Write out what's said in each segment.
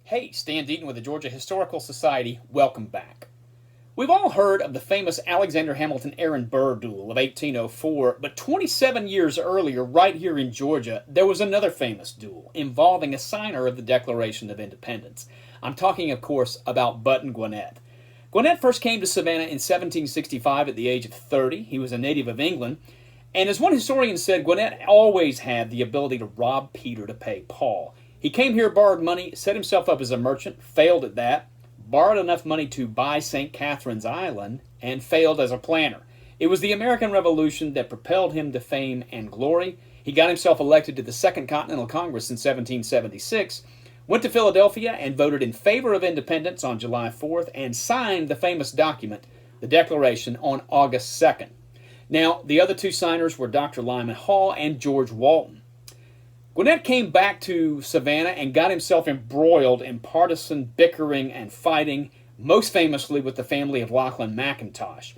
Hey, Stan Deaton with the Georgia Historical Society. Welcome back. We've all heard of the famous Alexander Hamilton-Aaron Burr duel of 1804, but 27 years earlier, right here in Georgia, there was another famous duel involving a signer of the Declaration of Independence. I'm talking, of course, about Button Gwinnett. Gwinnett first came to Savannah in 1765 at the age of 30. He was a native of England. And as one historian said, Gwinnett always had the ability to rob Peter to pay Paul. He came here, borrowed money, set himself up as a merchant, failed at that, borrowed enough money to buy St. Catherine's Island, and failed as a planner. It was the American Revolution that propelled him to fame and glory. He got himself elected to the Second Continental Congress in 1776, went to Philadelphia and voted in favor of independence on July 4th, and signed the famous document, the Declaration, on August 2nd. Now, the other two signers were Dr. Lyman Hall and George Walton. Gwinnett came back to Savannah and got himself embroiled in partisan bickering and fighting, most famously with the family of Lachlan McIntosh.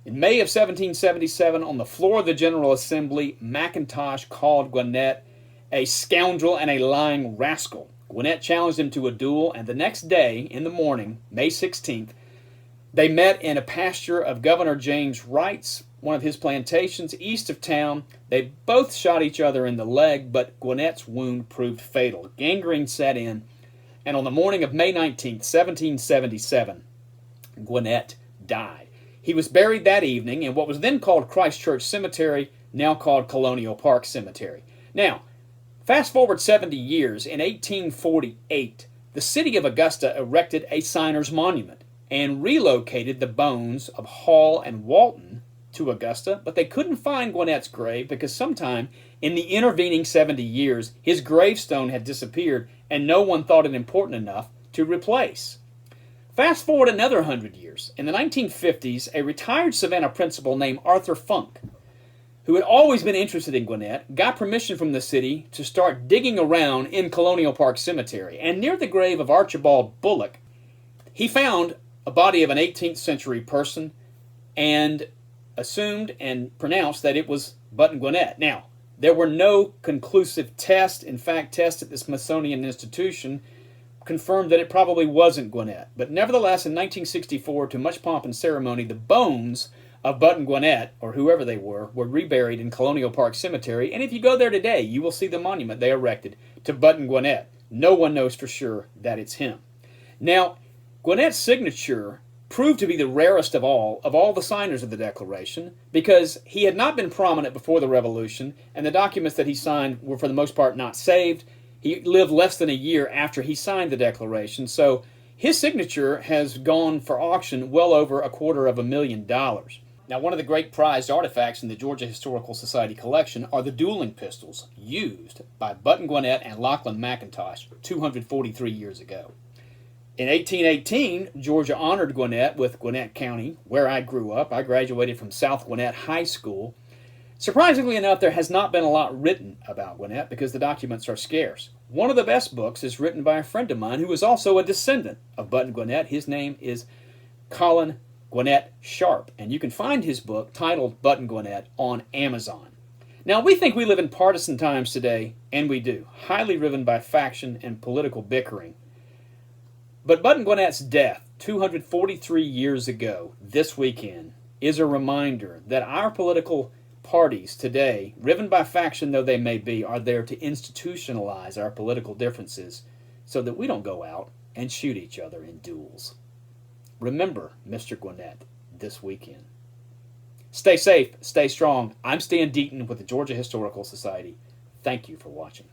In May of 1777, on the floor of the General Assembly, McIntosh called Gwinnett a scoundrel and a lying rascal. Gwinnett challenged him to a duel, and the next day, in the morning, May 16th, they met in a pasture of Governor James Wright's, one of his plantations east of town. They both shot each other in the leg, but Gwinnett's wound proved fatal. Gangrene set in, and on the morning of May 19th, 1777, Gwinnett died. He was buried that evening in what was then called Christ Church Cemetery, now called Colonial Park Cemetery. Now, fast forward 70 years, in 1848, the city of Augusta erected a signer's monument and relocated the bones of Hall and Walton to Augusta, but they couldn't find Gwinnett's grave because sometime in the intervening 70 years, his gravestone had disappeared and no one thought it important enough to replace. Fast forward another 100 years. In the 1950s, a retired Savannah principal named Arthur Funk, who had always been interested in Gwinnett, got permission from the city to start digging around in Colonial Park Cemetery. And near the grave of Archibald Bullock, he found a body of an 18th century person and assumed and pronounced that it was Button Gwinnett. Now, there were no conclusive tests. In fact, tests at the Smithsonian Institution confirmed that it probably wasn't Gwinnett. But nevertheless, in 1964, to much pomp and ceremony, the bones of Button Gwinnett, or whoever they were reburied in Colonial Park Cemetery. And if you go there today, you will see the monument they erected to Button Gwinnett. No one knows for sure that it's him. Now, Gwinnett's signature proved to be the rarest of all the signers of the Declaration, because he had not been prominent before the Revolution, and the documents that he signed were for the most part not saved. He lived less than a year after he signed the Declaration, so his signature has gone for auction well over $250,000. Now, one of the great prized artifacts in the Georgia Historical Society collection are the dueling pistols used by Button Gwinnett and Lachlan McIntosh 243 years ago. In 1818, Georgia honored Gwinnett with Gwinnett County, where I grew up. I graduated from South Gwinnett High School. Surprisingly enough, there has not been a lot written about Gwinnett because the documents are scarce. One of the best books is written by a friend of mine who is also a descendant of Button Gwinnett. His name is Colin Gwinnett Sharp, and you can find his book titled Button Gwinnett on Amazon. Now, we think we live in partisan times today, and we do, highly driven by faction and political bickering. But Button Gwinnett's death 243 years ago, this weekend, is a reminder that our political parties today, driven by faction though they may be, are there to institutionalize our political differences so that we don't go out and shoot each other in duels. Remember Mr. Gwinnett this weekend. Stay safe, stay strong. I'm Stan Deaton with the Georgia Historical Society. Thank you for watching.